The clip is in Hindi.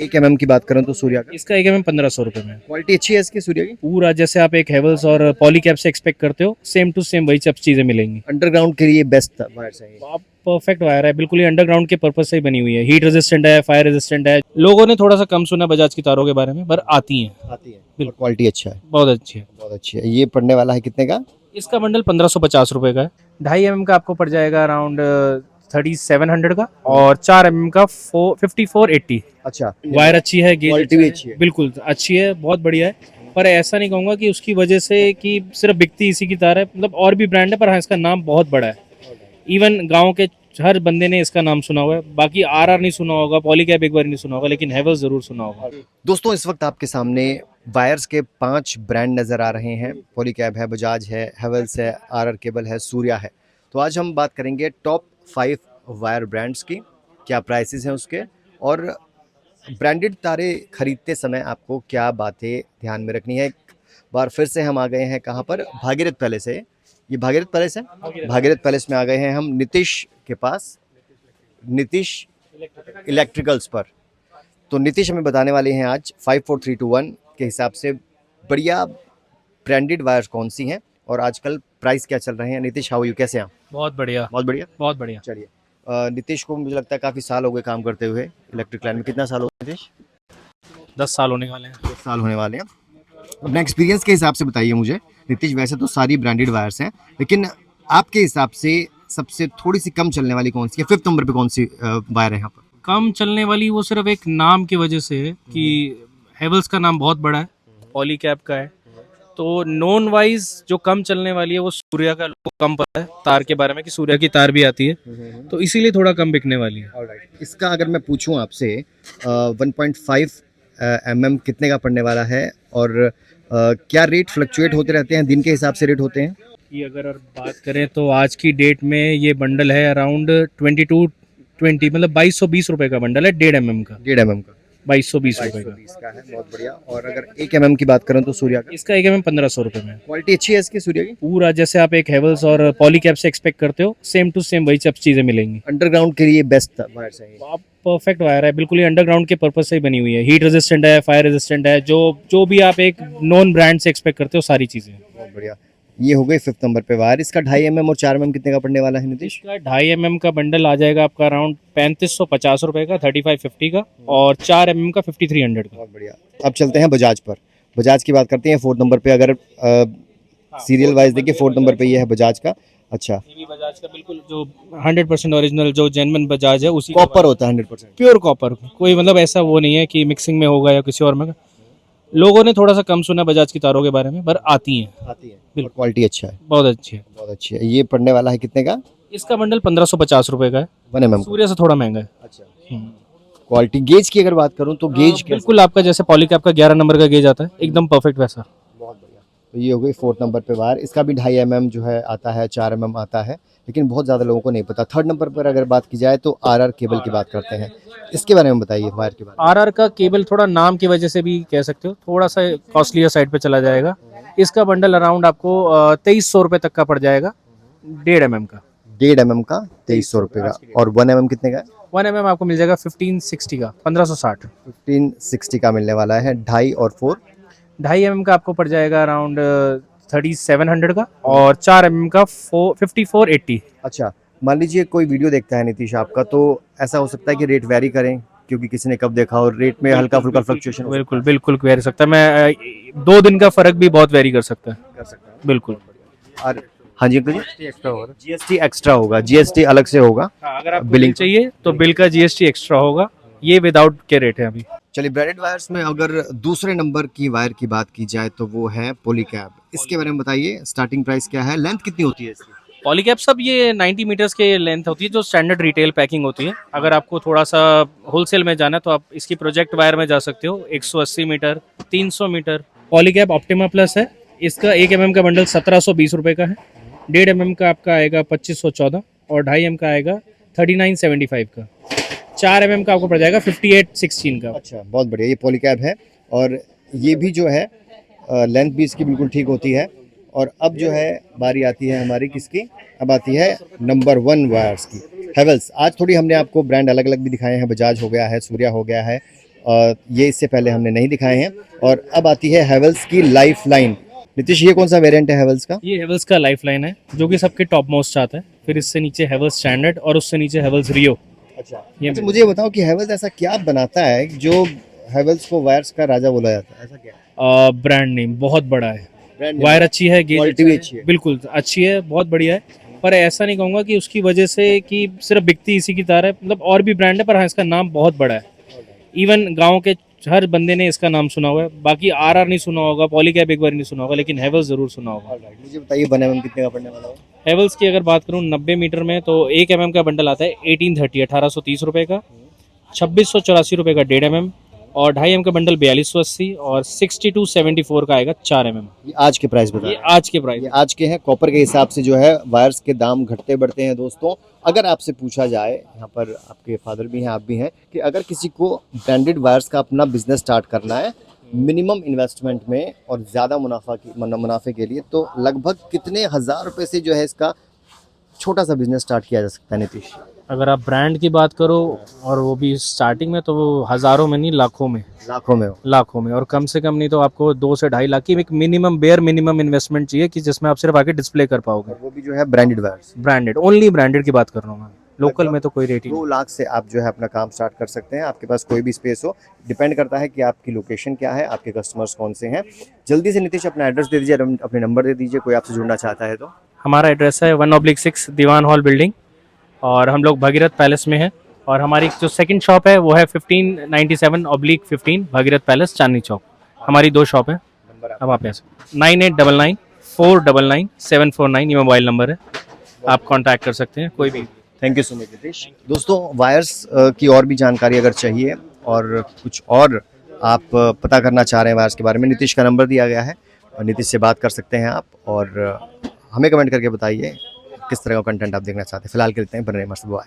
एक की बात करें तो सूर्या का इसका एक 1500 रुपये में। क्वालिटी अच्छी है इसकी सूर्या की। पूरा जैसे आप एक हेवल्स और पॉलीकैब से एक्सपेक्ट करते हो, सेम टू सेम वही सब चीजें मिलेंगी। अंडरग्राउंड के लिए बेस्ट वायर्स है ये। आप परफेक्ट वायर है, बिल्कुल ही अंडरग्राउंड के पर्पज से ही बनी हुई है। हीट रेजिस्टेंट है, फायर रेजिस्टेंट है। लोगों ने थोड़ा सा कम सुना बजाज की तारों के बारे में, पर आती हैं। आती है और क्वालिटी अच्छा है। बहुत अच्छी है। बहुत अच्छी है। ये पड़ने वाला है कितने का? इसका बंडल 1550 रुपये का है। 2.5 mm का आपको पड़ जाएगा अराउंड 3700 का, और 4 mm का 5480। अच्छा, वायर अच्छी है, गेज क्वालिटी भी अच्छी है। बिल्कुल अच्छी है, बहुत बढ़िया है। पर ऐसा नहीं कहूंगा कि उसकी वजह से कि सिर्फ बिकती इसी की तार है, मतलब और भी ब्रांड है, पर हाँ इसका नाम बहुत बड़ा है। इवन गांव के हर बंदे ने इसका नाम सुना हुआ है। बाकी आरआर नहीं सुना होगा, पॉलीकैब एक बार नहीं सुना होगा, लेकिन हैवेल्स जरूर सुना होगा। दोस्तों इस वक्त आपके सामने वायर्स के 5 ब्रांड नज़र आ रहे हैं। पॉलीकैब है, बजाज है, हेवल्स है, आरआर केबल है, सूर्या है। तो आज हम बात करेंगे टॉप 5 वायर ब्रांड्स की, क्या प्राइसेस हैं उसके, और ब्रांडेड तारे खरीदते समय आपको क्या बातें ध्यान में रखनी है। एक बार फिर से हम आ गए हैं कहाँ पर? भागीरथ पैलेस है। ये भागीरथ पैलेस है। भागीरथ पैलेस में आ गए हैं हम नीतीश के पास, नीतीश इलेक्ट्रिकल्स पर। तो नीतीश हमें बताने वाले हैं आज 54321 के हिसाब से बढ़िया ब्रांडेड वायर्स कौन सी हैं और आजकल प्राइस क्या चल रहे हैं। नीतीश हाउ यू, कैसे हैं? बहुत बढ़िया, बहुत बढ़िया। बहुत बढ़िया। चलिए, नीतीश को मुझे लगता है काफ़ी साल हो गए काम करते हुए इलेक्ट्रिक लाइन में। कितना साल हो गए नीतीश? 10 साल होने वाले हैं। 10 साल होने वाले हैं। अपने एक्सपीरियंस के हिसाब से बताइए मुझे नीतीश। वैसे तो सारी ब्रांडेड वायर्स हैं, लेकिन आपके हिसाब से सबसे थोड़ी सी कम चलने वाली कौन सी है? 5th नंबर पे कौन सी वायर है यहाँ पर? कम चलने वाली वो सिर्फ एक नाम की वजह से है कि हेवल्स का नाम बहुत बड़ा है, पॉलीकैब का है। तो नॉन वाइज जो कम चलने वाली है वो सूर्या का, लोगों को कम पता है तार के बारे में कि सूर्या की तार भी आती है, तो इसीलिए थोड़ा कम बिकने वाली है। Alright. इसका अगर मैं पूछूं आपसे 1.5 mm कितने का पड़ने वाला है, और क्या रेट फ्लक्चुएट होते रहते हैं? दिन के हिसाब से रेट होते हैं? कि अगर बात करें तो आज की डेट में ये बंडल है अराउंड 2220, मतलब 2220 रुपए का बंडल है, 1.5 mm का। 1.5 mm का 2220 रुपए का। 2220 का है, बहुत बढ़िया। और अगर 1 mm की बात करें तो सूर्या का इसका एक 1500 रुपये में। क्वालिटी अच्छी है इसकी सूर्या की। पूरा जैसे आप एक हेवल्स और पॉलीकैब से एक्सपेक्ट करते हो, सेम टू सेम वही सब चीजें मिलेंगी। अंडरग्राउंड के लिए बेस्ट वायर्स है ये। आप परफेक्ट वायर है, बिल्कुल ही अंडरग्राउंड के पर्पज से ही बनी हुई है। हीट रेजिस्टेंट है, फायर रेजिस्टेंट है, जो भी आप एक नॉन ब्रांड से एक्सपेक्ट करते हो, सारी चीजें। बहुत बढ़िया। ये हो गई 5th नंबर पे वायर। इसका 2.5 mm और 4 mm कितने का पड़ने वाला है नीतीश? इसका 2.5 mm का बंडल आ जाएगा आपका अराउंड 3550 रुपए का, 3550 का, और 4 mm का 5300 का। बहुत बढ़िया। अब चलते हैं बजाज पर। बजाज की बात करते हैं 4th नंबर पे। अगर सीरियल वाइज देखिए 4th नंबर पे ये है बजाज का। अच्छा, ये भी बजाज का बिल्कुल जो 100% ओरिजिनल जो जेन्युइन बजाज है, उसी कॉपर होता है 100%। Pure copper. कोई मतलब ऐसा वो नहीं है कि मिक्सिंग में होगा या किसी और में। लोगों ने थोड़ा सा कम सुना बजाज की तारों के बारे में, पर आती हैं। आती है और क्वालिटी अच्छा है। बहुत अच्छी है। बहुत अच्छी है। ये पड़ने वाला है कितने का? इसका बंडल 1550 रुपए का है। 1 mm का। सूर्य से थोड़ा महंगा है। अच्छा, क्वालिटी गेज की अगर बात करूं तो गेज बिल्कुल आपका जैसे पॉलीकैब का 11 नंबर का गेज आता है, एकदम परफेक्ट वैसा। बहुत बढ़िया। तो ये हो गई 4th नंबर पे वायर। इसका भी 2.5 mm जो है आता है, 4 mm आता है, लेकिन बहुत ज़्यादा लोगों को नहीं पता। 3rd नंबर पर अगर बात की जाए तो आरआर केबल की बात करते हैं। इसके बारे में बताइए, वायर के बारे में। आरआर का केबल थोड़ा नाम की वजह से भी कह सकते हो, थोड़ा सा कॉस्टलियर साइड पे चला जाएगा। इसका बंडल अराउंड आपको 2300 रुपए तक का पड़ जाएगा, 1.5 mm का। 1.5 mm का 2300 रुपये का। और 1 mm कितने का है? 1 mm आपको मिल जाएगा 1560 का, 1560। 1560 का मिलने वाला है। 2.5 और 4 2.5 mm का आपको पड़ जाएगा अराउंड 3700 का, और 4 mm का 5480। अच्छा, मान लीजिए कोई वीडियो देखता है नीतीश आपका, तो ऐसा हो सकता है कि रेट वेरी करें, क्योंकि किसी ने कब देखा और रेट में हल्का फुल्का फ्लक्चुएशन बिल्कुल बिल्कुल वेरी सकता है। मैं 2 दिन का फर्क भी बहुत वेरी कर सकता है। कर सकता है। बिल्कुल। और हाँ जी अंकल जी, जीएसटी एक्स्ट्रा होगा, जीएसटी अलग से होगा। अगर आपको बिलिंग बिल चाहिए तो बिल का जीएसटी एक्स्ट्रा होगा, ये विदाउट के रेट है अभी। चलिए, ब्रांडेड वायर्स में अगर दूसरे नंबर की वायर की बात की जाए तो वो है पॉलीकैब। इसके बारे में बताइए, स्टार्टिंग प्राइस क्या है, लेंथ कितनी होती है इसकी? पॉलीकैब सब ये 90 मीटर्स के लेंथ होती है, जो स्टैंडर्ड रिटेल पैकिंग होती है। अगर आपको थोड़ा सा होलसेल में जाना है तो आप इसकी प्रोजेक्ट वायर में जा सकते हो। 180 मीटर, 300 मीटर। पॉलीकैब ऑप्टिमा प्लस है। इसका 1 mm का बंडल 1720 रुपए का है। 1.5 mm का आपका आएगा 2514, और 2.5 mm का आएगा 3975 का। 4 mm का आपको पड़ जाएगा 5816 का। अच्छा, बहुत बढ़िया। ये पॉलीकैब है, और ये भी जो है लेंथ भी इसकी बिल्कुल ठीक होती है। और अब जो है बारी आती है हमारी किसकी? अब आती है नंबर 1 वायर्स की, हेवल्स। आज थोड़ी हमने आपको ब्रांड अलग अलग भी दिखाए हैं। बजाज हो गया है, सूर्या हो गया है, ये इससे पहले हमने नहीं दिखाए हैं। और अब आती है हैवेल्स की लाइफ लाइन। नीतीश, ये कौन सा वेरिएंट है हैवेल्स का? ये हेवल्स का लाइफ लाइन है जो कि सबके टॉप मोस्ट आता है। फिर इससे नीचे हेवल्स स्टैंडर्ड और उससे नीचे हेवल्स रियो। अच्छा, मुझे ये बताओ कि हैवेल्स ऐसा क्या बनाता है जो हैवेल्स को वायर्स का राजा बोला जाता है? ऐसा क्या है? ब्रांड नेम बहुत बड़ा है, ब्रांड वायर अच्छी है, गेज क्वालिटी भी अच्छी है। बिल्कुल अच्छी है, बहुत बढ़िया है। पर ऐसा नहीं कहूंगा कि उसकी वजह से कि सिर्फ बिकती इसी की तार है, मतलब और भी ब्रांड है, पर हाँ इसका नाम बहुत बड़ा है। इवन गांव के हर बंदे ने इसका नाम सुना हुआ है। बाकी आरआर नहीं सुना होगा, पॉलीकैब एक बार नहीं सुना होगा, लेकिन हेवल्स जरूर सुना होगा। मुझे बताइए 1 mm कितने का पड़ने वाला है? हेवल्स की अगर बात करूं 90 मीटर में तो 1 mm का बंडल आता है 1830 1830 रुपए का, 2684 रुपए का 1.5 mm, और 2.5 mm का बंडल 4280, और 6274 का आएगा 4 mm। ये आज के प्राइस बता ये रहे हैं। आज के प्राइस। ये आज के हैं। कॉपर के हिसाब से जो है वायर्स के दाम घटते बढ़ते हैं दोस्तों। अगर आपसे पूछा जाए, यहाँ पर आपके फादर भी हैं, आप भी हैं, कि अगर किसी को ब्रांडेड वायर्स का अपना बिजनेस स्टार्ट करना है मिनिमम इन्वेस्टमेंट में और ज़्यादा मुनाफे के लिए, तो लगभग कितने हज़ार रुपए से जो है इसका छोटा सा बिजनेस स्टार्ट किया जा सकता है नीतीश? अगर आप ब्रांड की बात करो और वो भी स्टार्टिंग में, तो वो हज़ारों में नहीं, लाखों में। लाखों में हो। लाखों में, और कम से कम नहीं तो आपको 2 से 2.5 लाख की एक मिनिमम बेयर मिनिमम इन्वेस्टमेंट चाहिए कि जिसमें आप सिर्फ आके डिस्प्ले कर पाओगे। और वो भी जो है branded wires. Branded, only branded की बात कर रहा हूँ मैं, लोकल में तो कोई रेट ही 2 लाख से आप जो है अपना काम स्टार्ट कर सकते हैं। आपके पास कोई भी स्पेस हो, डिपेंड करता है कि आपकी लोकेशन क्या है, आपके कस्टमर्स कौन से हैं। जल्दी से नीतीश अपना एड्रेस दे दीजिए, अपने नंबर दे दीजिए, कोई आपसे जुड़ना चाहता है तो। हमारा एड्रेस है 1/6 दीवान हॉल बिल्डिंग, और हम लोग भगीरथ पैलेस में हैं। और हमारी जो सेकंड शॉप है वो है 1597/15 भगीरथ पैलेस, चांदनी चौक। हमारी 2 शॉप है। अब आप ऐसे 9899499749 ये मोबाइल नंबर है, आप कांटेक्ट कर सकते हैं कोई भी। Thank you so much Nitish. दोस्तों, वायर्स की और भी जानकारी अगर चाहिए और कुछ और आप पता करना चाह रहे हैं वायर्स के बारे में, नीतीश का नंबर दिया गया है और नीतीश से बात कर सकते हैं आप। और हमें कमेंट करके बताइए किस तरह का कंटेंट आप देखना चाहते हैं। फिलहाल के लिए बने रहिए हमारे साथ। बाय।